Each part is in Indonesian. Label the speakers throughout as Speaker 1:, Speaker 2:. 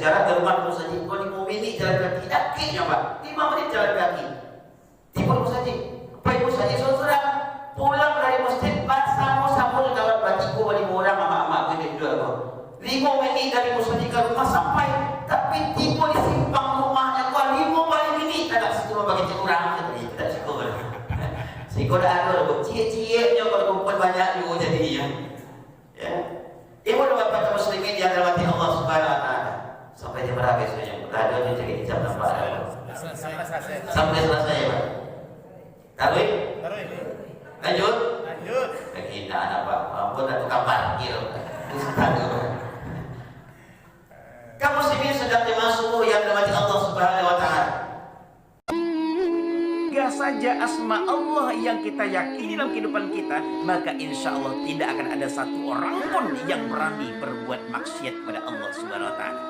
Speaker 1: sejarah dari rumah Musaji, kalau di Mumini jalan kaki, akhirnya Pak, 5 menit jalan kaki. Timur Musaji, Pak Musaji saudara pulang dari masjid, sama kawan batiku balik orang mama gede jual kok. 5 menit dari Musaji ke rumah sampai, tapi tiba di simpang rumahnya gua 5 menit ada situ bagi curang kita situ. Siku dah ada cie-cienya kalau kumpul banyak juga jadinya. Ya. Ibu dan bapak muslimin yang dirahmati Allah Subhanahu wa taala. Sampai jam berapa besoknya? Radio dia jadi jam berapa? Sampai selesai ya, Pak. Taruh? Lanjut? Lanjut. Kita anak Pak, ampun ada tukang parkir. Kamu muslimin sedang dimasuki yang dirahmati Allah Subhanahu wa taala. Saja asma Allah yang kita yakini dalam kehidupan kita, maka insya Allah tidak akan ada satu orang pun yang berani berbuat maksiat kepada Allah Subhanahu wa taala.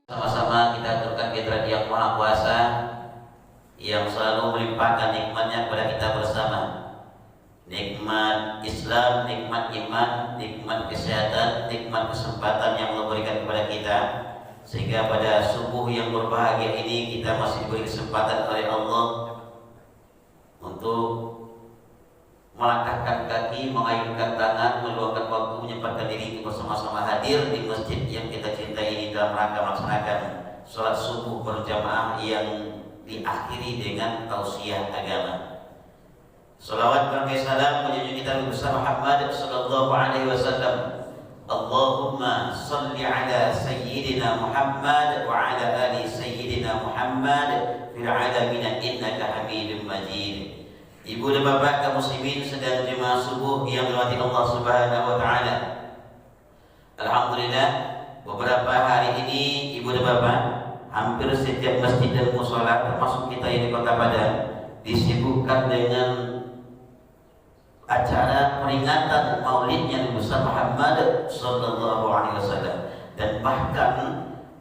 Speaker 1: Sama-sama kita aturkan fitrah Yang Maha Kuasa yang selalu melimpahkan nikmatnya kepada kita bersama. Nikmat Islam, nikmat iman, nikmat kesehatan, nikmat kesempatan yang Allah berikan kepada kita, sehingga pada subuh yang berbahagia ini kita masih diberi kesempatan oleh Allah untuk melangkahkan kaki, mengayunkan tangan, meluangkan waktu, menyempatkan diri untuk bersama-sama hadir di masjid yang kita cintai ini dalam rangka melaksanakan sholat subuh berjamaah yang diakhiri dengan tausiah agama. Salawat dan salam menjunjung kita Nabi besar Muhammad sallallahu alaihi wasallam. Allahumma salli ala sayyidina Muhammad wa ala ali sayyidina Muhammad fil alamin innaka Hamidum Majid. Ibu dan bapak kaum muslimin sedang jemaah subuh yang dirahmati Allah Subhanahu wa taala. Alhamdulillah beberapa hari ini ibu dan bapak hampir setiap masjid dan mushola termasuk kita yang di Kota Padang disibukkan dengan acara peringatan maulidnya Nabi besar Muhammad sallallahu alaihi wasallam, dan bahkan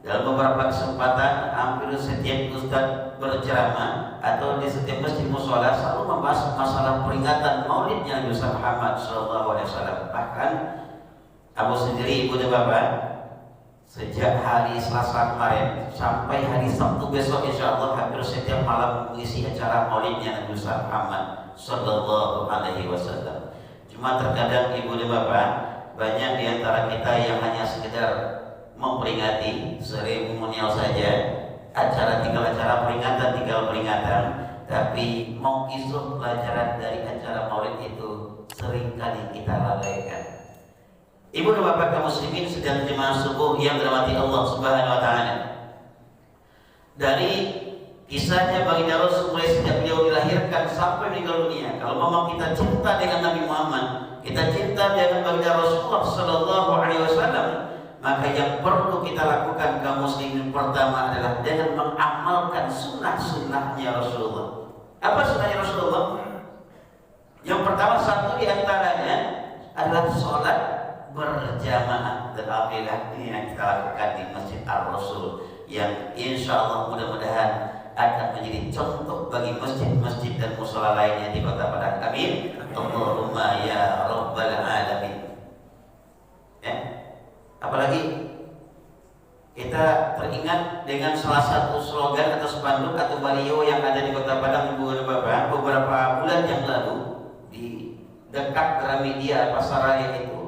Speaker 1: dalam beberapa kesempatan hampir setiap ustaz berceramah atau di setiap masjid mushola selalu membahas masalah peringatan maulidnya Nabi besar Muhammad sallallahu alaihi wasallam. Bahkan Abu sendiri ibu dan bapak sejak hari Selasa kemarin sampai hari Sabtu besok insyaallah hampir setiap malam mengisi acara maulidnya Nabi besar Muhammad sallallahu alaihi wasallam. Cuma terkadang ibu dan bapak banyak di antara kita yang hanya sekedar memperingati seremonial saja, tinggal acara peringatan, tapi mau isuk pelajaran dari acara maulid itu seringkali kita lalaikan. Ibu dan bapak kaum muslimin sedang jemaah subuh yang dirahmati Allah Subhanahu wa taala. Dari kisahnya baginda Rasul mulai sejak beliau dilahirkan sampai meninggal dunia, kalau memang kita cinta dengan Nabi Muhammad, kita cinta dengan baginda Rasulullah sallallahu alaihi wasallam, maka yang perlu kita lakukan kaum muslimin pertama adalah dengan mengamalkan sunnah-sunnahnya Rasulullah. Apa sunnahnya Rasulullah? Yang pertama, satu di antaranya adalah sholat berjamaah, dan alhamdulillah ini yang kita lakukan di Masjid Ar-Rasul yang insya Allah mudah-mudahan akan menjadi contoh bagi masjid-masjid dan mushola lainnya di Kota Padang. Amin. Allahumma ya Rabbal Alamin. Ya. Apalagi kita teringat dengan salah satu slogan atau spanduk atau baliho yang ada di Kota Padang ibu dan bapak beberapa bulan yang lalu di dekat Gramedia Pasaraya itu.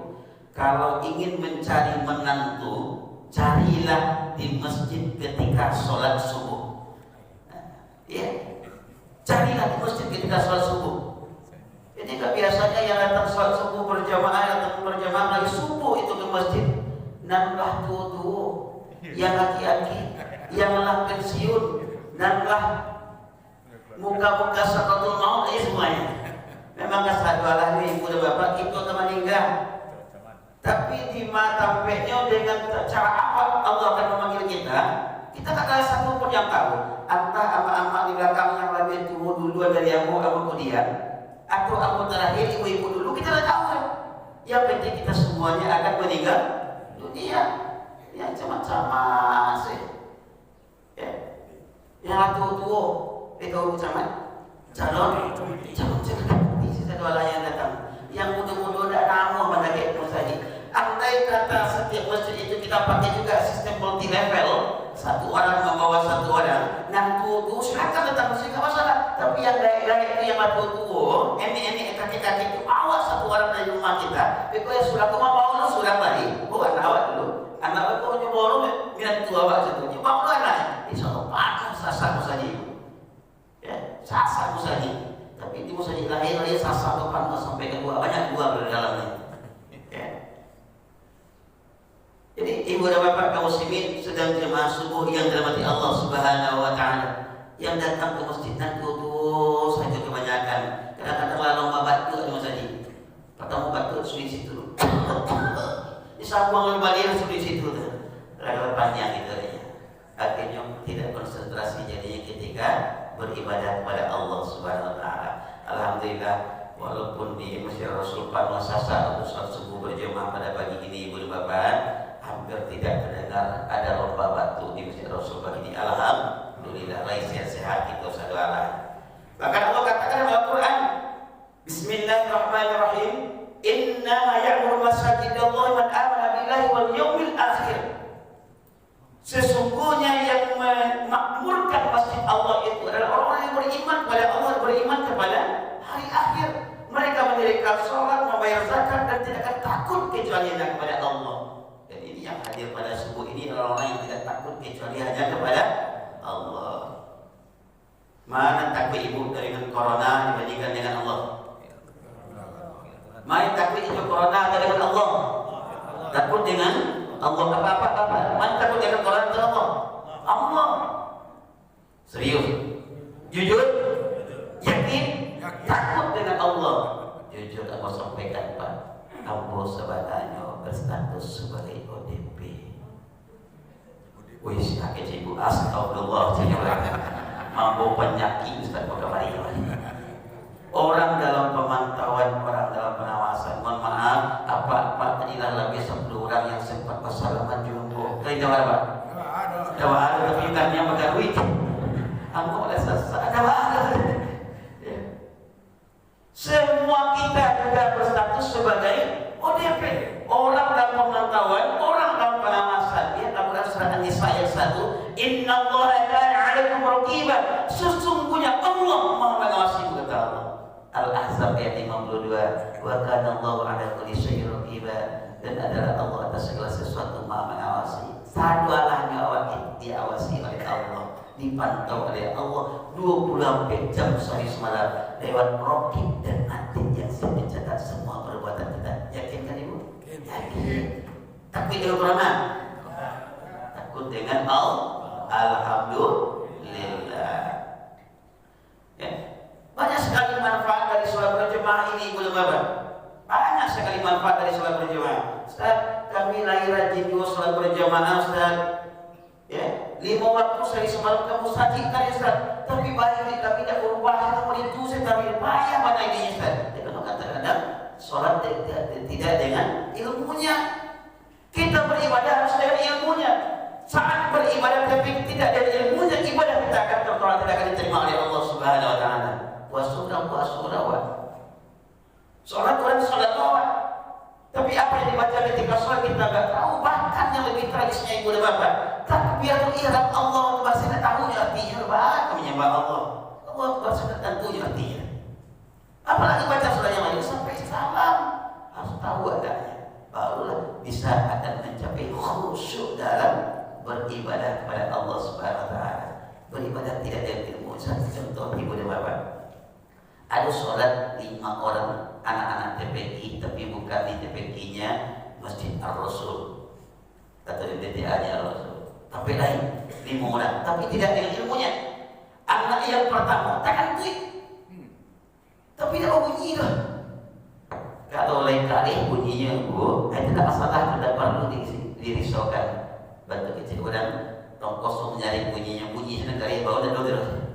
Speaker 1: Kalau ingin mencari menantu, carilah di masjid ketika sholat subuh. Ya, carilah di masjid ketika sholat subuh. Jadi biasanya yang datang sholat subuh berjamaah lagi subuh itu ke masjid. Nambah tua, yang laki-laki, yang telah pensiun, nambah muka-muka sakatul maut semuanya. Memang kesadaran ibu dan bapak itu teman meninggal. Tapi di mata tampaknya dengan cara apa Allah akan memanggil kita, kita tak ada satu pun yang tahu. Entah ama-ama di belakang yang lebih tua duluan dari aku kemudian, atau aku terakhir ibu-ibu dulu, kita tak tahu. Yang penting kita semuanya akan meninggal dunia. Ya sama-sama sih. Ya. Yang tua itu sama calon di sisa dua yang datang. kaki-kaki itu awas satu orang dari rumah kita. Tapi kalau sudah kau mau lu sudah balik, bukan awak dulu. Anak aku punya bolu, minat tua awak satu. Mau lu anak, insya Allah pakai sasaku saja. Ya, sasaku saja. Tapi itu saja lahir sasa depan sampai kedua banyak dua di dalamnya. Ya. Jadi ibu dan bapak kaum muslimin sedang jemaah subuh yang dirahmati Allah Subhanahu wa taala. Yang datang ke masjid dan kudus saja kebanyakan. Kadang-kadang lomba batu di masjid. Pertama batu di situ. Disambung lomba dia di situ tuh. Lalu panjang itu ya. Akhirnya tidak konsentrasi jadinya ketika beribadah kepada Allah Subhanahu wa taala. Alhamdulillah walaupun di Masjid Rasul Panwasasa atau salat subuh berjamaah pada pagi ini ibu dan bapak hampir tidak terdengar ada lomba batu di Masjid Rasul pagi ini. Alhamdulillah lain sehat itu saudara. Bahkan Allah katakan dalam Al-Quran, Bismillahirrahmanirrahim, Innama ya'muru masajidallahi man amana billahi wal yawmil akhir. Sesungguhnya yang memakmurkan masjid Allah itu adalah orang-orang yang beriman kepada Allah, beriman kepada hari akhir. Mereka mendirikan sholat, membayar zakat dan tidak akan takut kecuali hanya kepada Allah. Dan ini yang hadir pada subuh ini adalah orang yang tidak takut kecuali hanya kepada Allah. Mana takut ibu dengan corona dibandingkan dengan Allah? Mana takut ibu corona dengan Allah? Takut dengan Allah apa? Mana takut dengan corona dengan Allah? Allah. Serius? Jujur? Yakin? Takut dengan Allah. Jujur aku sampaikan Pak, kamu sebenarnya berstatus sebagai ODP. Wis akeh ibu astagfirullah mampu penyakit Ustaz Muhammad. Orang dalam pemantauan, orang dalam pengawasan. Mohon maaf, apa tadilah lagi 10 orang yang sempat bersalaman jumbo. Kali jawab apa? Ada tapi ikannya megarui. Aku oleh ada ada. Semua kita juga berstatus sebagai ODP, orang dalam pemantauan, orang dalam pengawasan. Dia Al-Quran surah An-Nisa ayat 1, Innallaha kana 'alaikum raqiba. Sesungguhnya Allah Maha mengawasi kata Allah. Al-Ahzab ayat 52, wa kana Allahu 'ala kulli syai'in raqiba. Dan adalah Allah atas segala sesuatu Maha mengawasi. Satu alahnya awak diawasi oleh Allah, dipantau oleh Allah 24 jam sehari semalam lewat rokib dan atid yang siap mencatat semua perbuatan kita. Yakin kan ibu? Yakin. Takut dengan corona? Takut dengan Allah. Alhamdulillah. Ya. Banyak sekali manfaat dari sholat berjemaah ini ibu dan bapak. Banyak sekali manfaat dari sholat berjemaah. Ustaz, kami lahir rajin juga sholat berjamaah Ustaz. Ya, 5 waktu sehari semalam kamu sajikan ya Ustaz. Tapi baik kami tidak berubah, kita itu saya tapi payah mana ini Ustaz. Karena kadang-kadang sholat tidak dengan ilmunya. Kita beribadah harus dengan ilmunya. Saat beribadah tapi tidak ada ilmunya, ibadah kita akan tertolak, tidak akan diterima oleh Allah Subhanahu wa taala. Wa sholat Quran sholat doa. Tapi apa yang dibaca ketika sholat kita tidak tahu. Bahkan yang lebih tragisnya ibu dan bapak, takbiratul ihram Allah Akbar saya tidak tahu artinya. Bahkan menyembah Allah Akbar saya tidak tahu artinya. Apalagi baca sholat yang lain sampai salam harus tahu adanya. Barulah bisa akan mencapai khusyuk dalam beribadah kepada Allah Subhanahu wa taala. Beribadah tidak ada ilmu. Satu contoh ibu dan bapak. Ada sholat 5 orang anak-anak TPQ, tapi bukan di TPQ-nya Masjid Ar-Rasul atau MTTA-nya Ar-Rasul, tapi lain 5 orang, tapi tidak dengan ilmunya. Anak yang pertama takkan tuh, tapi tidak bunyi dah. Kalau lain kali bunyinya bu, itu tak masalah, tidak perlu dirisaukan. Bantu kecil orang tong kosong mencari bunyinya, bunyi sekali bawa dan terus.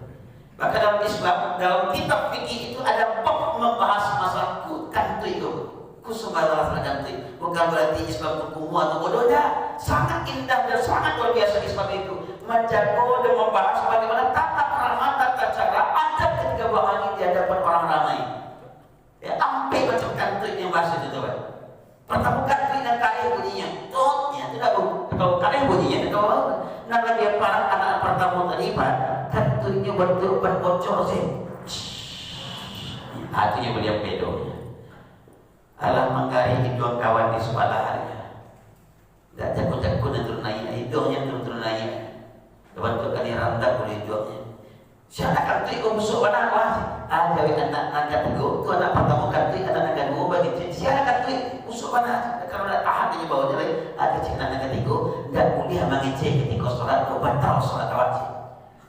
Speaker 1: Maka dalam Islam, dalam kitab fikih itu ada bab membahas masalah kantui itu. Kusumbalah kantui. Bukan berarti Islam itu kumuh atau bodoh. Sangat indah dan sangat luar biasa Islam itu. Menjaga dan membahas bagaimana tata krama, tata cara adab ketika berani di hadapan orang ramai. Ya, sampai macam kantui yang bahas itu coba. Pertama kantui dan kali bunyinya, tutnya tidak bu. Kalau kali bunyinya, kalau nama dia para anak pertama tadi pak. Tentunya bocor sih. Hatinya beliau pedonya. Alah menggari hidung kawan di sebelah harinya. Tak takut-takut turun naik hidungnya turun naik. Lepas kali rantak boleh hidungnya. Siapa kan tu musuh anak lah. Ada anak angkat tu anak pertama kan tu anak angkat dua bagi siapa kan tu musuh anak. Kalau nak tahan dia bawa dia ada cik anak ketiga dan boleh mengecek ketika solat tu batal solat wajib.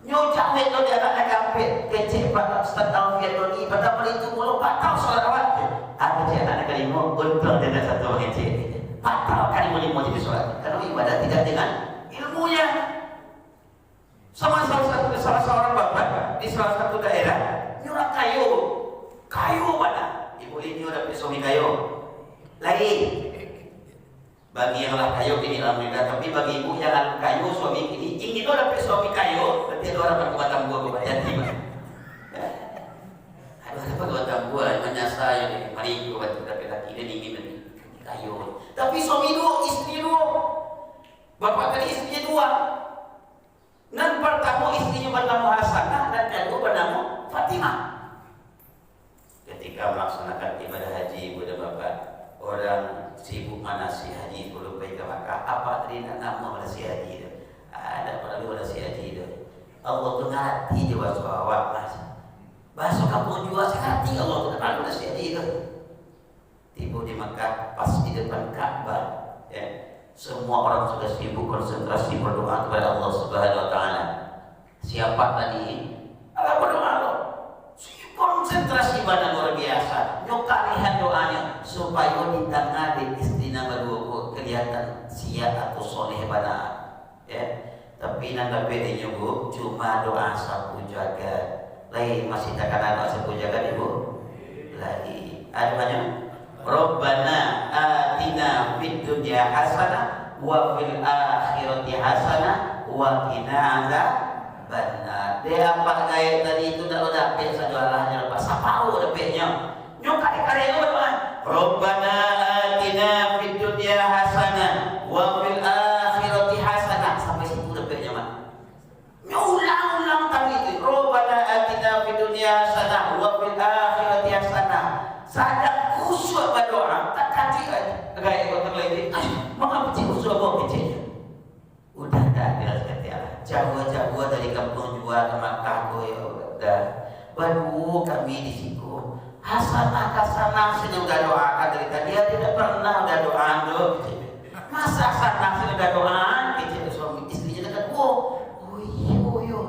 Speaker 1: Nyocak itu dia anak kampit kecek pada setahun dia tu ni pada hari itu mula batal solat wajib. Ada cik anak kelima untung dia ada satu mengecek. Batal kan lima jadi solat. Karena ibadah tidak dengan ilmunya. Sama salah seorang bapak di salah satu daerah nyurak kayu mana? Ibu ini udah suami kayu lain. Bagi yang lah kayu ini alhamdulillah, tapi bagi ibu yang kayu suami ini ingin dapat suami kayu, berarti ada orang perbuatan buah kebayati. Ada orang perbuatan buah menyasar yang mari ibu buat laki-laki dan ingin kayu. Tapi suami dua, istri dua. Bapak tadi istrinya dua. Dan pertama istrinya bernama Hasanah dan kedua bernama Fatimah. Ketika melaksanakan ibadah haji ibu dan bapak, orang sibuk manasik haji belum pergi ke Makkah. Apa tadi nama manasik haji itu? Ada perlu manasik haji itu. Allah tu ngerti je bahasa awak mas. Bahasa kampung juga ngerti Allah tu perlu manasik haji itu. Tiba di Makkah pas di depan Ka'bah, ya. Semua orang sudah sibuk konsentrasi berdoa kepada Allah Subhanahu wa taala. Siapa tadi? Allah berdoa loh. Konsentrasi ibadah luar biasa. Nyokak lihat doanya supaya di tengah di istri nama dua kelihatan siap atau soleh benar. Ya. Tapi nanda bedanya bu, cuma doa sapu jaga. Lain masih tak ada doa sapu jaga ibu. Lagi ada banyak. Rabbana atina fid dunya hasanah wa fil akhirati hasanah wa qina adzabannar. Dia apa gaya tadi itu dah dapat sajalah lepas sapau dapatnya. Nyok kali berdoa. Rabbana atina fid dunya hasanah wa fil akhirati hasanah. Sampai situ dapatnya mah. Ulang-ulang tadi itu. Rabbana atina fid dunya hasanah wa fil akhirati hasanah. Sadar khusyuk berdoa, tak kaji gaya kotor lagi. Mengapa cik khusyuk bawa kecilnya? Udah dah dirasa jauh-jauh dari kampung jual ke Makkah ya udah. Baru kami di situ. Hasanah sedang doakan dari tadi dia tidak pernah udah doa dok. Masa hasanah sudah doa kecil suami istrinya dekat yo.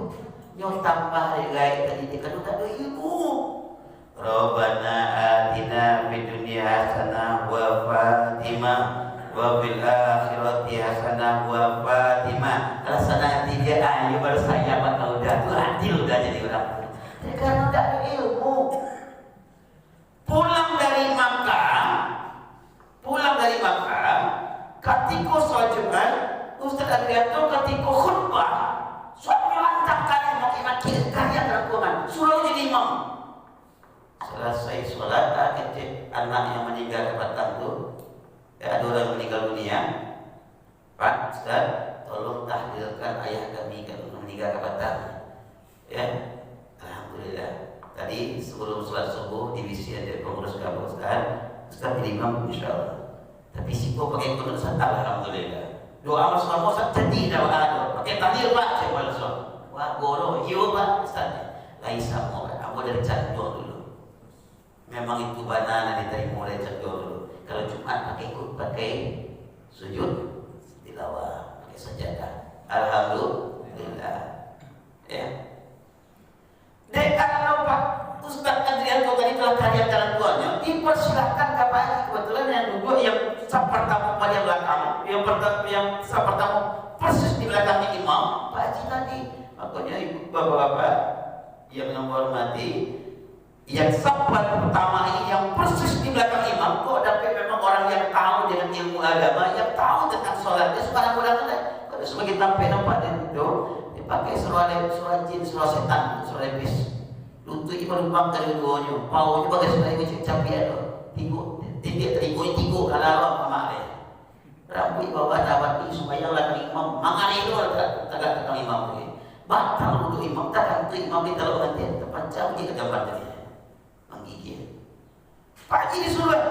Speaker 1: Nyok tambah dari gaya tadi dia kan udah ibu. Rabbana atina fid dunya hasanah wa Fatimah wa fil akhirati hasanah wa Fatimah. Hasanah 3 ayu baru saya bakal udah tuh adil udah jadi orang. Karena udah ada ilmu. Pulang dari Makkah ketika sholat Jumat, Ustaz Adrianto ketika khutbah suami lantangkan maki-maki karya rangkuman suruh jadi imam. Selesai sholat, kecil anak yang meninggal ke Batam tu, ada orang meninggal dunia. Pak Ustaz, tolong tahlilkan ayah kami yang meninggal ke Batam. Ya, alhamdulillah. Tadi sebelum sholat subuh divisi ada pengurus kamu Ustaz jadi imam insyaallah. Tapi siapa pakai pengurus alhamdulillah. Doa mas jadi dah ada. Pakai tahlil Pak, saya balso. Wah goro, iyo Pak Ustaz. Lain sama, aku dari Candor dulu. Memang itu banana diterima oleh Candor dulu. Kalau Jumat pakai sujud tilawah, pakai sajadah. Alhamdulillah. Ya. Dek kalau Pak Ustaz Adrianto tadi telah karya jalan tuanya, dipersilahkan kapan kebetulan yang duduk yang pertama pada belakang, yang pertama persis di belakangnya imam Pak Haji tadi. Makanya ibu bapak-bapak yang menghormati, yang pertama ini yang persis di belakang imam, kok dapat memang orang yang tahu dengan ilmu agama, yang tahu tentang sholatnya sekarang mudah-mudahan. Kalau sebagai nampak itu dipakai surah jin, surah setan, surah iblis. Lutut ibu lubang dari duanya, paunya bagai surah ibu capian tu. Tiga kalau kemarin. Rambut bawa dapat ini supaya lagi imam mangan itu tegak tentang imam ini. Batal untuk imam, tak untuk imam kita lalu nanti terpancang di gambar tadi. gigi. Pak Haji disuruh,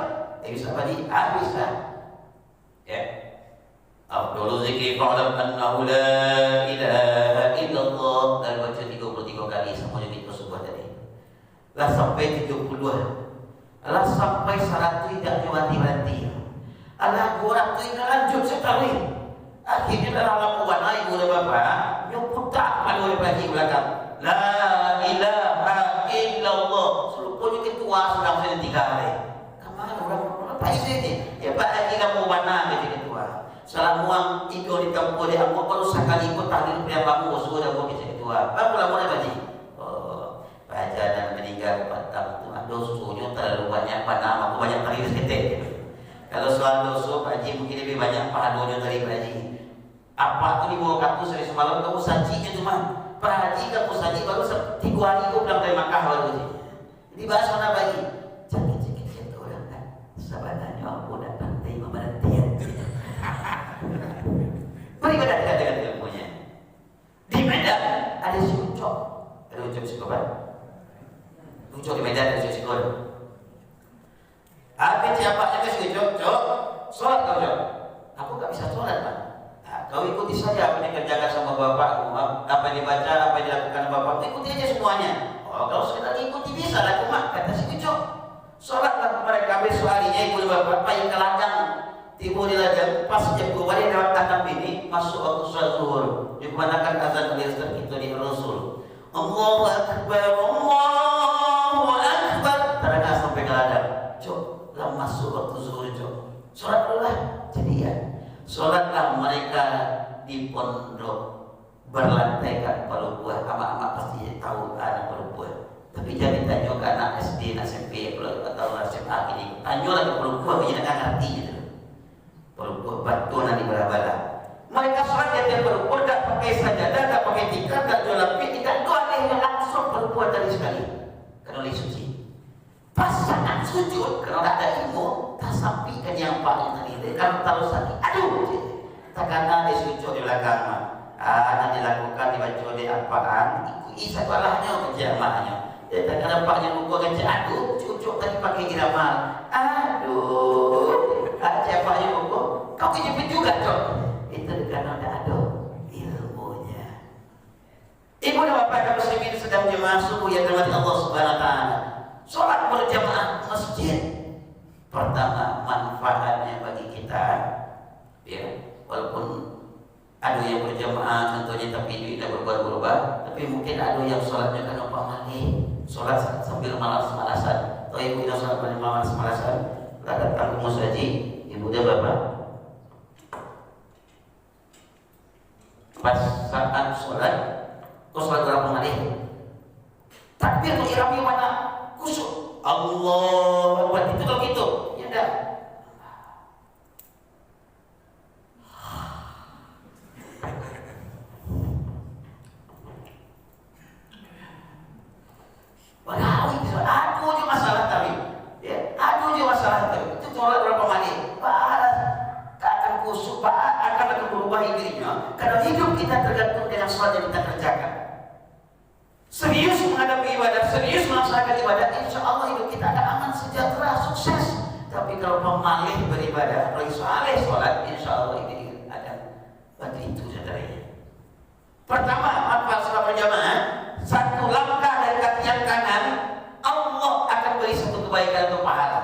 Speaker 1: bisa Pak Haji? Bisa. Ya. Afdhalu zikri fa'lam annahu la ilaha illallah. Dan baca 33 kali semuanya itu sebuah tadi. Lah sampai 30. Lah sampai 100 tidak mati-mati. Alah orang tu yang lanjut sekali. Akhirnya dalam lakukan ibu dan bapa, nyumput tak pada oleh Pak Haji belakang. La ilaha illallah. Seluruhnya ketua sedang saya 3 hari. Kemana orang Pak Haji ini? Ya Pak Haji kamu mana jadi ketua? Salah muang itu di kampung dia aku baru sekali ikut tahlil pria kamu sudah mau jadi ketua. Apa lama Pak Haji? Oh, Pak Haji dan meninggal 4 tahun. Dosunya terlalu banyak pada aku banyak tahlil sedikit. Kalau soal dosa Pak Haji mungkin lebih banyak pahadunya dari Pak Haji. Apa tu dibawa kamu sehari semalam kamu sajinya cuma Pak Haji kamu saji baru 3 hari kau pulang dari Makkah baru je. Jadi bahas mana Pak Haji? Cakit-cakit orang kan. Sebenarnya aku datang dari pemerhatian. Beribadah dekat dengan ilmunya. Di Medan ada si Ucok. Ada Ucok psikopat. Ucok di Medan ada si psikolog. Apa siapa yang si Ucok? Sholat kau Ucok. Aku tak bisa sholat Pak. Kau ikuti saja apa yang kerjakan sama bapak, apa yang dibaca, apa yang dilakukan bapak, ikuti aja semuanya. Oh, kalau sekedar ikuti bisa lah, cuma kata si Ucok. Sholatlah mereka besok harinya ibu dan bapak, apa yang ke ladang, timbul di ladang, pas jam 2 hari lewat tanam ini, masuk waktu sholat zuhur. Dikumandangkan azan Al-Islam itu di Rasul. Allahu Akbar, Allahu Akbar. Terangkan sampai ke ladang. Cok, lah masuk waktu zuhur Cok. Sholat dulu lah, jadi ya. Sholatlah mereka di pondok berlantaikan palu buah. Amak-amak pasti tahu anak palu buah. Tapi jangan tanya ke anak SD, SMP, atau SMA ini. Tanya lagi palu buah, dia tak ngerti gitu. Palu buah batu nanti bala-bala. Mereka sholat di atas palu buah, tak pakai sajadah, tak pakai tikar, tak jual lapik, tidak doa yang langsung palu buah tadi sekali. Kerana oleh suci. Pas sangat sujud, kerana tak ada ilmu, tak sampaikan yang paling tadi. Kalau tahu sakit, aduh, takkan ada sujud di belakang. Nanti dilakukan dibaca di apaan, ikuti satu alahnya kerjamaahnya. Dia takkan nampaknya lupa kerja, aduh, cucuk tadi pakai iramal, aduh, siapa yang lupa? Kau kejepit juga, Cok. Itu karena tak ada ilmunya. Ibu dan bapak kaum muslimin sedang jemaah subuh yang dirahmati Allah Subhanahu wa taala. Sholat berjamaah masjid. Pertama, manfaatnya bagi kita, ya, walaupun ada yang berjamaah contohnya tapi tidak berubah-ubah, tapi mungkin ada yang sholatnya kan lupa mandi, sholat sambil malas-malasan, atau ibu yang sholat malas-malasan, datang ke musaji, ibu dan bapak, pas saat sholat, kau sholat berapa kali? Takbir mengiramnya mana? Khusyuk. Allah Akbar itu kalau gitu, ya dah. Walau itu aduh je masalah tadi, ya aduh je masalah tadi. Itu sholat berapa kali? Balas, akan khusyuk, akan berubah dirinya. Karena hidup kita tergantung dengan sholat yang kita kerjakan. Serius menghadapi ibadah, serius melaksanakan ibadah, insya Allah hidup kita akan aman, sejahtera, sukses. Tapi kalau pemalih beribadah, apalagi saleh sholat, insya Allah ini akan bagi itu saudaranya. Pertama, manfaat sholat berjamaah, satu langkah dari kaki yang kanan, Allah akan beri satu kebaikan atau pahala.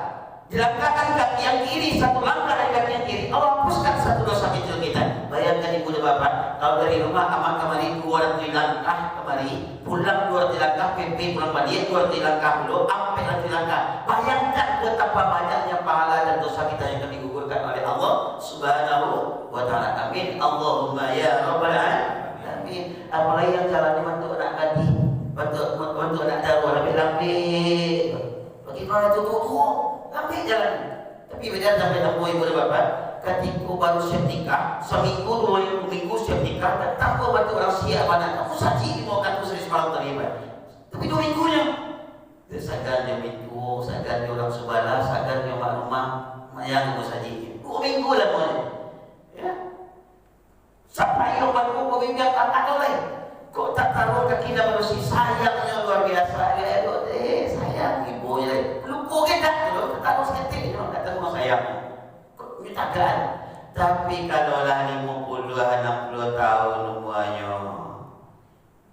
Speaker 1: Dilangkahkan kaki yang kiri, satu langkah dari kaki yang kiri, Allah hapuskan satu dosa kecil kita. Bayangkan ibu dan bapak, kalau dari rumah amat kemari 200 langkah kemari, pulang 200 langkah, PP pulang balik 200 langkah dulu, sampai 200 langkah. Bayangkan betapa banyaknya pahala dan dosa kita yang akan digugurkan oleh Allah Subhanahu wa taala. Amin. Allahumma ya rabbal alamin. Apalagi yang jalannya untuk anak gadis, untuk anak darurat, lebih bagaimana tuh lambi jalan. Tapi beda sampai lampu ibu dan bapak. Ketika baru siap nikah, seminggu 2 minggu siap nikah, dan tak bantu orang siap anak. Kamu saji mau kan sering semalam terlibat. Tapi 2 minggunya, sagarnya minggu, sagarnya orang subala, sagarnya mak rumah, yang mau saji. 2 minggu lah mulai. Ya, sampai yang baru 2 minggu tak ada lain. Kok tak taruh kaki dah bersih, sayangnya luar biasa. Sayang ibu ya. sayangnya. Nyutakan. Tapi kalau lah 50 60 tahun umurnya,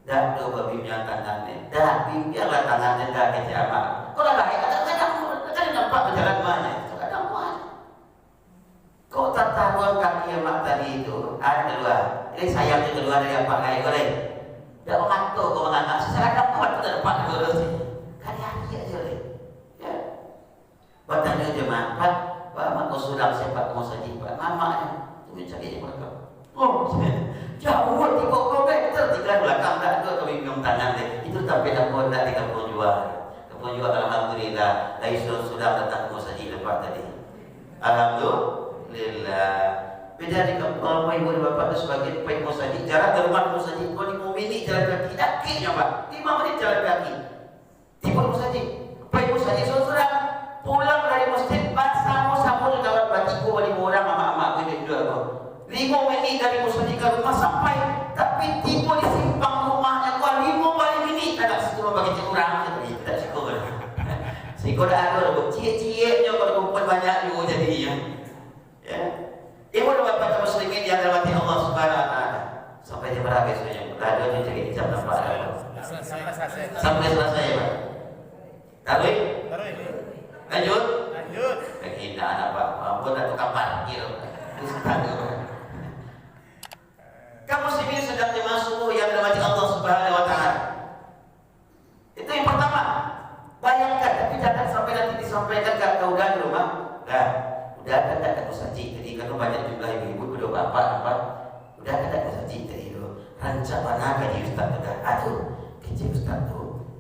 Speaker 1: dah do babimnya tangannya, dah biarlah tangannya dah kecama. Kalau dah kadang nampak berjalan banyak, kadang banyak. Kau tak tahu kaki emak tadi itu ada keluar. Ini sayangnya keluar dari apa kayak boleh. Dah mengatur kau menganak secara kamu tak dapat lurus. Kali-kali aja deh. Ya. Bertanya jemaah, Pak mak kau sudah sepak mau saja Pak. Mama tu mencari mereka. Oh, jauh di pokok betul tiga belakang dah tu kami minum tangan deh. Itu tapi dah pun dah di kampung jual. Kampung jual alhamdulillah. Laisun sudah datang mau saja lepas tadi. Alhamdulillah. Beda di kampung ibu dan bapa itu sebagai baik mau saja. Jarak dari rumah mau saja. Kau 5 minit jalan kaki. Dakiknya Pak. 5 menit jalan kaki. Tiba mau saja. Baik mau saja saudara. Pulang dari masjid sama kawan batiku wali orang mama-mama gue juga kok. 5 menit dari masjid ke rumah sampai tapi tiba di simpang rumahnya gua 5 menit ada situ bagi curang gitu tak cukup. Siko dah ada buat cie-cienya kalau kumpul banyak juga jadinya. Ya. Ibu dan bapak muslimin yang dirahmati Allah Subhanahu wa taala. Sampai jam berapa besoknya? Radio jadi jam berapa? Sampai selesai ya, Pak. Tarik. Lanjut. Kehinaan apa? Ampun atau kapan gitu. Kamu muslimin sedang dimasuk yang dirahmati Allah Subhanahu wa taala. Itu yang pertama. Bayangkan, tapi jangan sampai nanti disampaikan ke kau udah di rumah. Udah kan tak ada saji. Jadi kalau banyak jumlah ibu-ibu, udah bapak apa? Udah kan tak ada saji tadi itu. Rancang mana gaji ustaz udah. Aduh, kecil ustaz tu.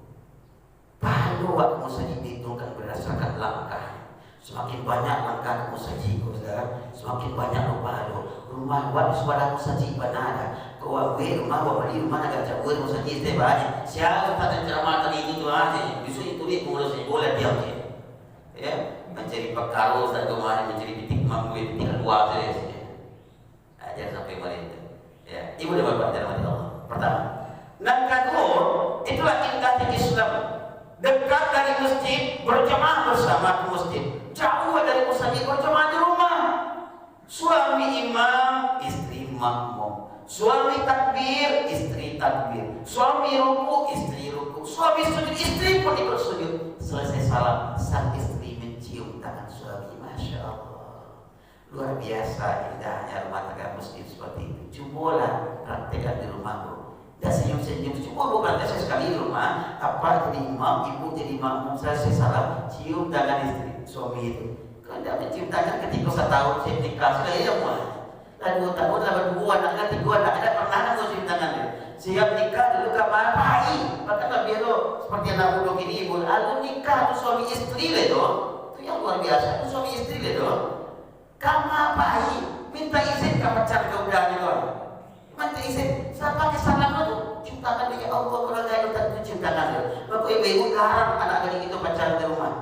Speaker 1: Palu waktu saji dihitungkan berdasarkan langkah. Semakin banyak langkah musaji saudara, semakin banyak rumah buat suara musaji mana ada. Kau awet rumah beli rumah agak jauh musaji itu banyak. Siapa tak ceramah tadi itu aja. Bisu itu dia mengurus boleh diam je. Ya, mencari perkara dan kemarin mencari titik mampu titik luar saja. Ajar sampai mana itu. Ya, ibu dan bapak dirahmati Allah. Pertama, dan kedua, itulah indah Islam. Dekat dari masjid, berjemaah bersama ke masjid. Jauh dari masjid, berjemaah di rumah. Suami imam, istri makmum. Suami takbir, istri takbir. Suami ruku, istri ruku. Suami sujud, istri pun ikut sujud. Selesai salam, sang istri mencium tangan suami. Masya Allah. Luar biasa indahnya rumah tangga muslim seperti itu. Cobalah praktekkan di rumahmu. Dan senyum-senyum, cuma bukan saya sekali di rumah. Apa jadi imam, ibu jadi makmum, saya salam, cium tangan istri, suami itu. Kalau tidak mencium tangan ketika 1 tahun saya nikah, sudah ya semua. Dan 2 tahun, dapat 2 anak, 3 anak, ada pernah mau cium tangan dia. Siap nikah dulu kamar bayi, maka lebih lo seperti anak budak ini ibu. Lalu nikah tu suami istri le do, itu yang luar biasa. Tu suami istri le do, kamar bayi, minta izin ke pacar ke udah ni do. Minta izin, saya pakai salam tu, cium tangan dia. Allah kalau gaya tak cium tangan dia. Maka ibu larang anak gadis itu pacaran di rumah.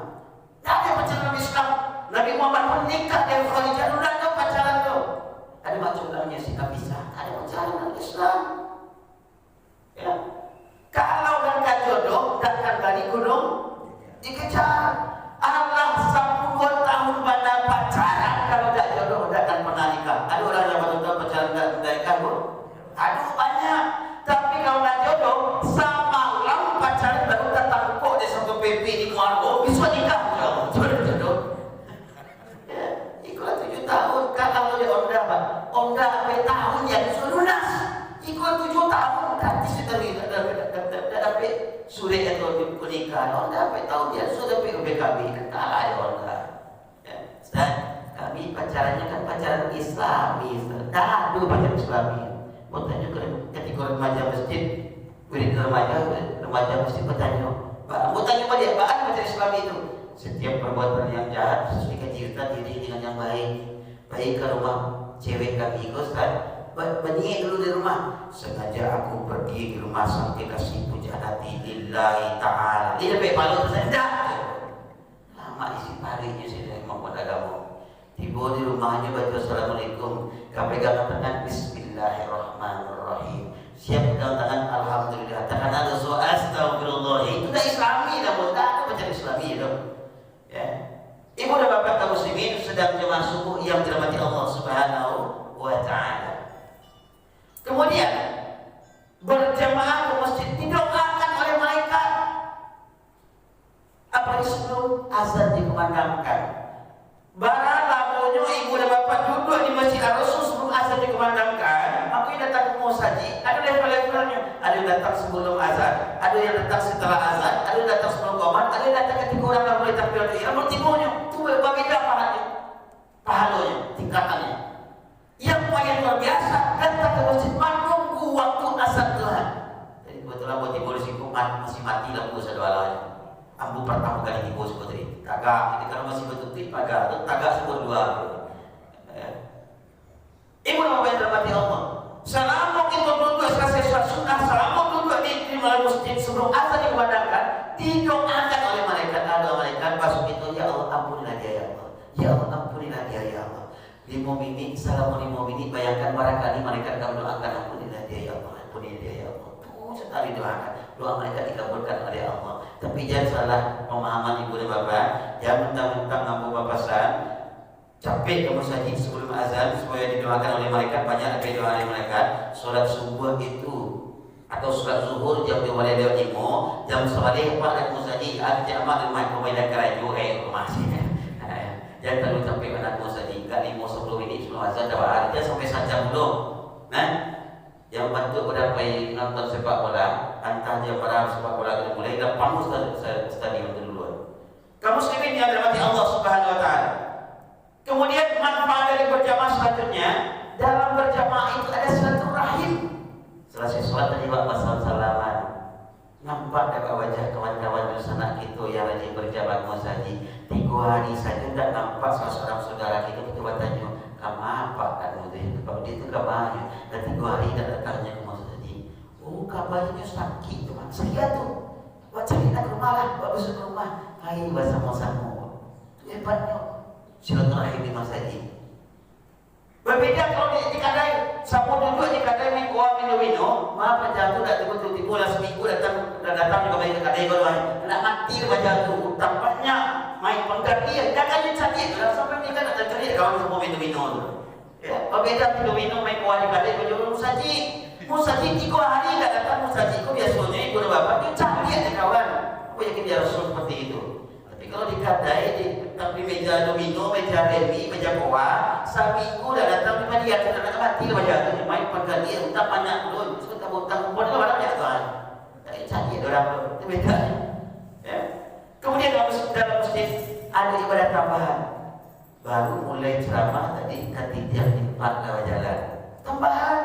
Speaker 1: Tak ada pacaran Islam. Nabi Muhammad pun nikah dari Khadijah, sudah ada pacaran tu. Ada macam namanya sikap pisah, ada pacaran Islam. Ya. Kalau mereka jodoh, datang dari gunung, dikejar. Allah 10 tahun pada pacaran, kalau tak jodoh, datang pernah nikah. Ada orang yang betul-betul pacaran dari kamu? Aduh banyak. Tapi kalau tak jodoh, semalam pacaran baru datang kok di satu PP di Muargo, bisa nikah. Jodoh. Ya, ikulah 7 tahun. Kalau dia onda apa? Onda sampai tahun yang sudah lunas. Ikut 7 tahun gratis itu tapi sudah itu pernikahan onda sampai tahun dia sudah PKB kalah ya onda. Ya, Ustaz, kami pacarannya kan pacaran Islami, dah dulu pacaran Islami. Mau tanya ketika remaja masjid, murid remaja masjid bertanya, Pak, mau tanya pada dia, Pak, pacaran Islami itu? Setiap perbuatan yang jahat sesuai kejiwaan diri dengan yang baik. Baik ke rumah cewek kami Ustaz. Berdiri dulu di rumah. Sengaja aku pergi ke rumah sampai kasih puja hati lillahi ta'ala. Dia lebih malu tersendak. Lama isi parinya saya membuat agama. Tiba di rumahnya baca assalamualaikum. Pegang tangan bismillahirrahmanirrahim. Siap pegang tangan alhamdulillah. Tangan ada so astagfirullah. Itu dah Islami dah. Tak ada macam Islami itu. Ya. Ibu dan bapak kaum muslimin sedang jemaah subuh yang dirahmati Allah Subhanahu wa taala. Kemudian berjamaah ke masjid didoakan oleh malaikat. Apalagi sebelum azan dikumandangkan. Barang lamunyo ibu dan bapak duduk di masjid Rasul sebelum azan dikumandangkan, aku yang datang ke musaji, ada level-levelnya. Ada yang datang sebelum azan, ada yang datang setelah azan, ada yang datang sebelum qomat, ada yang datang ketika orang dah mulai takbiratul ihram, bertimbulnya. Itu berbeda pahalanya, tingkatannya. Yang paling luar biasa, datang ke masjid menunggu waktu azan Tuhan. Jadi kebetulan buat timbul di situ masih mati lampu sadawalanya. Ambu pertama kali timbul seperti itu. Tagak, ini kalau masih betul-betul tagak sebut dua. Ibu dan bapak yang dirahmati Allah. Selama kita duduk selesai sholat sunnah, selama duduk di malam masjid sebelum azan dikumandangkan, didoakan oleh malaikat. Ada malaikat masuk itu, ya Allah ampunilah dia ya Allah. Ya Allah ampunilah dia ya Allah. Lil mu'minin, salamun lil mu'minin, bayangkan barangkali malaikat akan mendoakan ampunilah dia ya Allah, ampunilah dia ya Allah. Tuh sekali doakan. Doa mereka dikabulkan oleh Allah. Tapi jangan salah pemahaman ibu dan bapak. Yang mentang-mentang mampu papasan capek ke masjid sebelum azan supaya didoakan oleh malaikat, banyak doa oleh malaikat. Sholat subuh itu atau sholat zuhur jam 2 lewat 5, jam 9 Pak dan musajid ada jamak dengan pemain keraju rumah sini. Jangan terlalu capek pada musajid. Enggak 5 sebelum ini sebelum azan dah ada sampai 1 jam belum. Nah, yang bantu pada pergi nonton sepak bola, antah jam pada sepak bola kita mulai dah pamus stadion duluan. Kamu muslimin yang dirahmati Allah Subhanahu wa taala. Kemudian manfaat dari berjamaah selanjutnya, dalam berjamaah itu ada silaturahim. Selesai sholat tadi Bapak salam-salaman, nampak dekat wajah kawan-kawan di sana kita yang lagi berjamaah masjid. 3 hari saja dah nampak seorang saudara kita bertanya, "Kamu apa kan itu?" Kalau dia itu kabarnya, dan 3 hari dah datangnya ke masjid. Oh, kabarnya sakit tuh, saya tuh. Buat cerita ke rumah lah, buat besok ke rumah. Ayo bersama-sama. Itu hebatnya. Silaturahim di masjid. Berbeda kalau di kadai, sapu duduk di kadai minum, maaf jatuh dah tiba-tiba lah seminggu datang juga main ke kadai baru nak mati baca tu tampaknya main penggantian jangan dicari sampai ni kan nak cari kawan semua minum. Ya, berbeda minum main kuah di kadai baru musajid 3 hari tak datang musajid kau biasanya ibu dan bapak dia cari ada kawan. Aku yakin dia Rasul seperti itu. Kalau di kadai, di meja domino, meja demi, meja koa, seminggu dah datang lima dia, tidak mati baca tu, main pengganti, utang banyak dulu, suka utang kumpul itu banyak tuan, tak canggih orang itu beda. Ya. Kemudian dalam masjid ada ibadah tambahan, baru mulai ceramah tadi jam 4 lewat jalan, tambahan,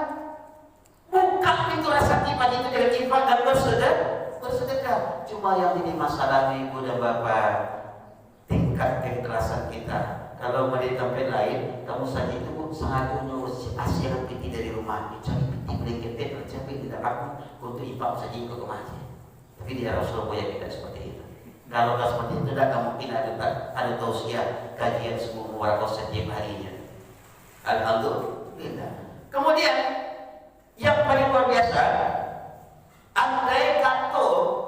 Speaker 1: buka pintu rasa iman itu dengan infak dan bersedekah. Cuma yang ini masalah ibu dan bapak, tingkat keikhlasan kita. Kalau mau di tempat lain, kamu saja itu sangat urus asian piti dari rumah, cari piti boleh ketet, capek tidak aku untuk infak saja ikut ke masjid. Tapi di Rasulullah tidak seperti itu. Kalau seperti itu, tidak mungkin ada tausiah kajian semua warakah setiap harinya. Alhamdulillah. Kemudian yang paling luar biasa, andai kata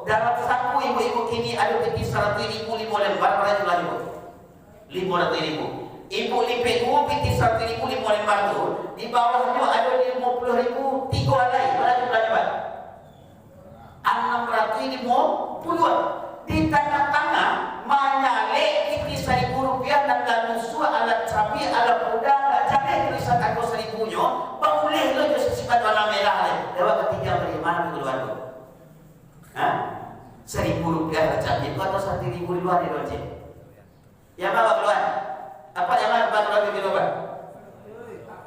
Speaker 1: dalam saku ibu-ibu kini ada peti 100.000 5 lembar, berapa jumlah ibu? 500.000. Ibu lipet peti 100.000 5 lembar tu, di bawahnya ada 50.000 3 helai, berapa jumlahnya Pak? 650. Di tengah-tengah menyalek peti 1.000 rupiah dan lalu alat cabai, alat muda, tak jadi tulisan aku 1.000-nya, boleh lo just sifat warna merah lewat ketiga bagaimana keluar tu? 1.000 rupiah macam itu atau 1.000 di luar di loceng? Yang mana keluar? Apa yang mana keluar di luar?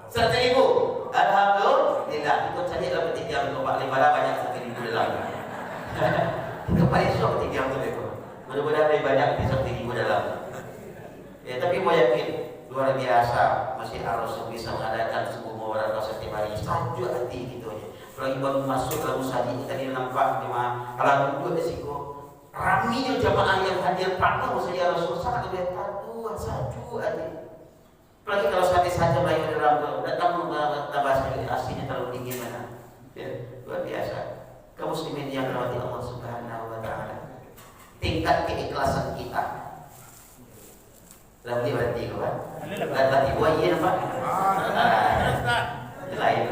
Speaker 1: 100.000. Alhamdulillah. Itu saja dalam ketiga untuk Pak Limara banyak 1.000 dalam. Itu paling suka ketiga untuk itu. Mudah-mudahan lebih banyak di 1.000 dalam. Ya, tapi mau yakin luar biasa masih harus bisa mengadakan sebuah mubarakah setiap hari. Saja hati gitu aja. Kalau baru masuk dalam musajid tadi nampak jemaah kalau duduk di situ raminya jemaah yang hadir penuh saja Rasul sangat bertatuan saju aja. Apalagi kalau saja lagi dalam datang tambah sekali aslinya terlalu dingin mana. Ya, luar biasa. Kaum muslimin yang dirahmati Allah Subhanahu wa taala. Tingkat keikhlasan kita. Dan Berarti itu kan. Berarti buaya apa? Lain.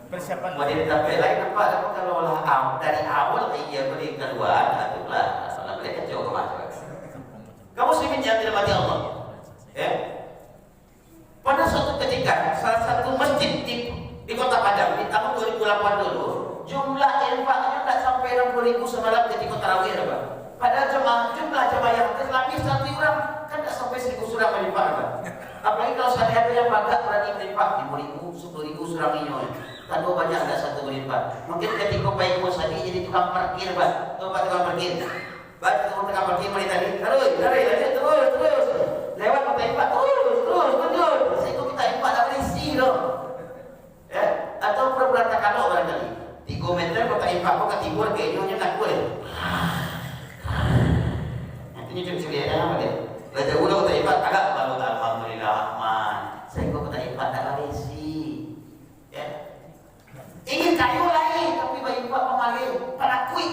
Speaker 2: Persiapan.
Speaker 1: Mau ditambah lain apa? Kalau dari awal iya beri kedua, itulah salah mereka jauh kemana? Kamu muslimin yang dirahmati Allah. Ya. Pada suatu ketika salah satu masjid di Kota Padang di tahun 2008 dulu, jumlah infaknya tak sampai 60.000 semalam ketika tarawih, Pak. Padahal jumlah jemaah yang terlapis satu orang kan tak sampai 1.000 surah berinfak, Pak. Apalagi kalau saya ada yang bangga berani berinfak 5.000, 10.000 surah minyak. Tanpa banyak ada satu berinfak. Mungkin ketika baik mau tadi jadi tukang parkir, Pak. Tukang parkir. Pak, tukang parkir mari tadi. Terus, terus. Lewat kota infak, terus, lanjut. Sehingga kita infak tak berisi loh. Ya, atau perberantakan lo barangkali. 3 meter kota infak kok ke timur kayaknya tak boleh. Nantinya curi-curi ada apa dia? Baca ulang kota infak agak baru alhamdulillah Rahman. Sehingga kota infak tak berisi. Ya. Ingin kayu lain tapi bayi buat pemalih panakui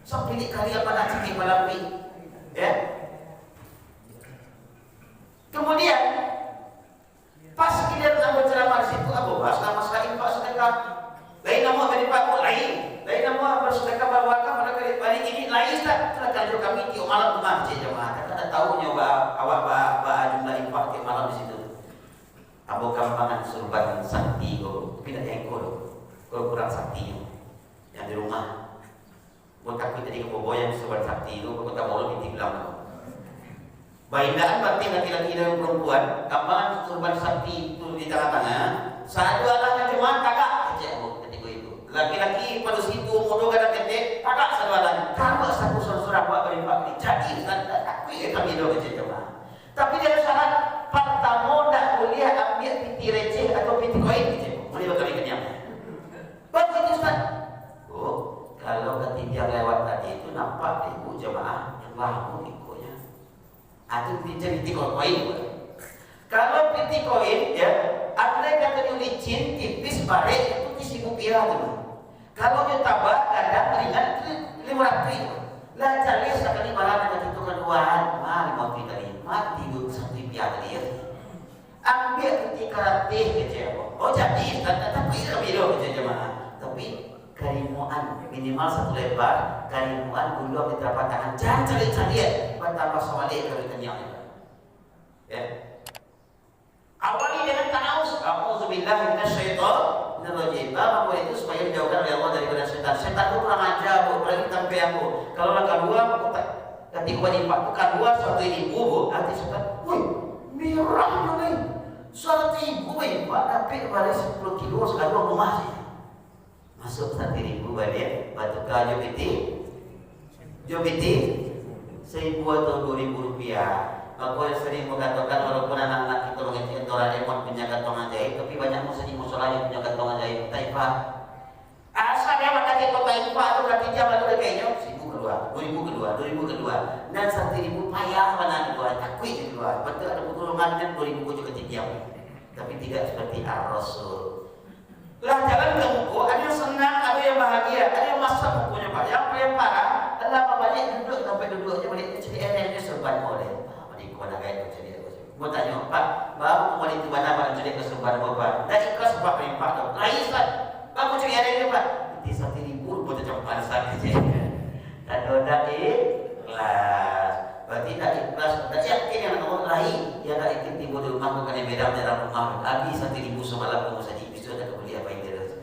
Speaker 1: sepilik kali apa nak cekik malapui ya. Kemudian pas kita ambil ceramah di situ aku bahas masalah infak sedekah lain nama berinfak lain nama bersedekah berwakaf pada kali ini lain tak kerja kami tiap malam ke masjid jemaah tak tahu nyoba awak jumlah infak tiap malam di situ abu kampangan surban sakti go tidak yang kurang sakti yang di rumah buat kami tadi keboboyan sebar sakti itu kota Molo binti bilang baindaan berarti laki-laki dan perempuan kambangan surban sakti itu di tengah-tengah saat dua anaknya jemaah kakak aja ketika itu laki-laki pada situ modo kadang ketek kakak sadualan kalau satu surah buat berinfak jadi aku kami do kecil jemaah tapi dia syarat pertama tak boleh ambil piti receh atau piti koin gitu boleh betul ikannya. Begitu Ustaz. Oh, kalau ketika lewat tadi itu nampak ibu jemaah yang lalu ikunya. Itu piti koin. Kalau piti koin ya, ada kata licin tipis barek itu isi rupiah dulu. Kalau dia tambah kadang ringan 500. Lah cari sekali barang ada itu keduaan, mah 50 tadi, mati dulu 1 rupiah tadi ya. Ambil ketika ratih kecil. Oh jadi, tapi biru kecil jemaah. Tapi karimuan minimal 1 lebar, karimuan bulu di telapak tangan. Jangan cari-cari bertambah sawalik kalau kenyang. Ya. Awali dengan ta'awuz. A'udzubillahi minasyaitonir rajim. Apa itu supaya dijauhkan oleh Allah daripada setan. Setan itu kurang ajar, apalagi sampai aku. Kalau kedua ketika wanita bukan 1.000 nanti setan, woi, merah nih. 1.000 Pak, tapi balik 10 kilo sekarang rumah sih. Masuk 1.000 balik, batu kayu jopiti 1.000 atau 2.000 rupiah. Aku yang sering mengatakan walaupun anak-anak kita mengerti Doraemon punya kantong ajaib, tapi banyak musola yang punya kantong ajaib. Taifah. Asal dia pakai kota Taifah atau berarti dia baru kayaknya 1.000 kedua, 2.000 kedua, dan 1.000 payah mana kedua, takut kedua. Betul ada pertolongan dan 2.000 juga tiap. Tapi tidak seperti Ar-Rasul. Lah jalan ke buku, ada yang senang, ada yang bahagia, ada yang masak bukunya Pak. Yang paling parah adalah balik duduk sampai duduknya balik jadi energi serban boleh. Kepada gaya jadi mau tanya Pak, baru kembali ke mana Pak jadi kesubahan Bapak? Dan ikhlas Pak berinfak dong. Lain Ustaz, baru cari ada ini Pak. Di 1.000 buat campuran saja. Dan doa ikhlas. Berarti tak ikhlas, tak yakin yang kamu lain. Ya tak yakin timbul di rumah bukan yang beda dalam rumah. Habis 1.000 semalam kamu saja bisa ada kembali apa yang dia rasa.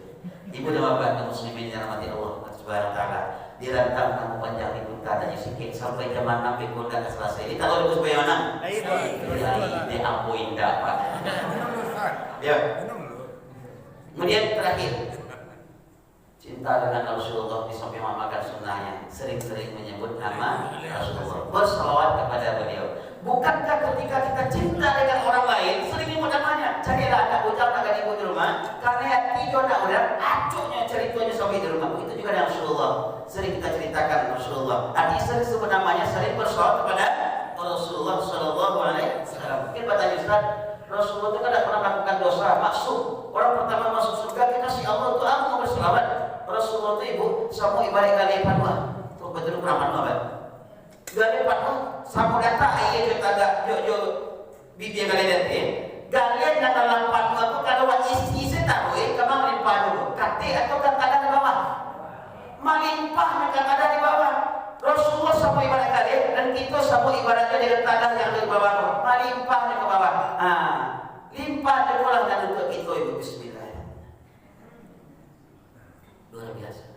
Speaker 1: Ibu dan bapak kaum muslimin yang rahmati Allah Subhanahu wa taala. Dirantang kamu panjang itu tadanya sikit sampai zaman 6 ekor dan selesai. Ini tahu itu supaya mana? Ini ambo indah Pak. Ya. Kemudian terakhir, cinta dengan Rasulullah di samping memakan sunnahnya, sering-sering menyebut nama Rasulullah, bersalawat kepada beliau. Bukankah ketika kita cinta dengan orang lain, sering menyebut namanya? Carilah anak ucap akan ibu di rumah, karena hati jodoh udah acuknya ceritanya sampai di rumah. Itu juga dengan Rasulullah. Sering kita ceritakan Rasulullah. Hati sering sebut namanya, sering bersalawat kepada Rasulullah Sallallahu Alaihi Wasallam. Mungkin bertanya Ustaz, Rasulullah itu kan tidak pernah melakukan dosa, maksud orang pertama masuk surga kita si Allah itu aku mau berselawat. Rasulullah itu ibu, semua ibadah kali panua. Tuh betul pernah panua, Pak. Kali panua samu data aye jo taga jo bibia kalian teh galian na dalam panu aku kada wa isi tahu kamang limpanu kate atau kata di bawah malimpah kata di bawah Rasulullah sama ibarat kalian dan kita sama ibaratnya dengan tanah yang di bawah malimpah ke bawah limpah dan pulang dan untuk kita ibu bismillah luar biasa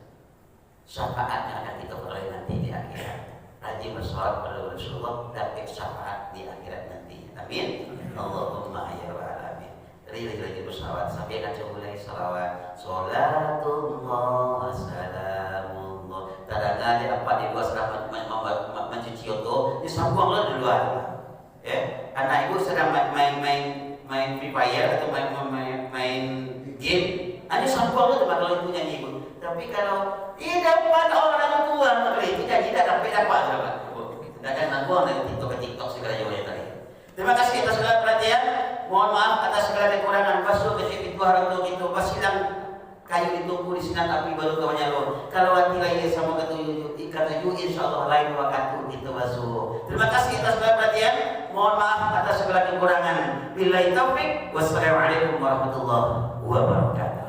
Speaker 1: syafaatnya akan kita peroleh nanti di akhirat rajin bersolat pada Rasulullah dapat syafaat di akhirat nanti amin Allahumma ya rabbal alamin lagi bersalawat sampai akan mulai salawat salatullah salamullah tadangane apa di luar sedang mencuci oto disambunglah di luar ya anak ibu sedang main Free Fire atau main game ada sambunglah tuh kalau itu nyanyi ibu tapi kalau dapat orang tua itu jadi tidak dapat coba tidak ada nangguan dari TikTok segala jauhnya tadi. Terima kasih atas segala perhatian. Mohon maaf atas segala kekurangan. Basuh kecil itu harap untuk itu basilang kayu ditunggu di sinar api baru kawannya lo. Kalau hati lain sama ketujuh insya Allah lain waktu itu basuh. Terima kasih atas segala perhatian. Mohon maaf atas segala kekurangan. Billahi taufik. Wassalamualaikum warahmatullahi wabarakatuh.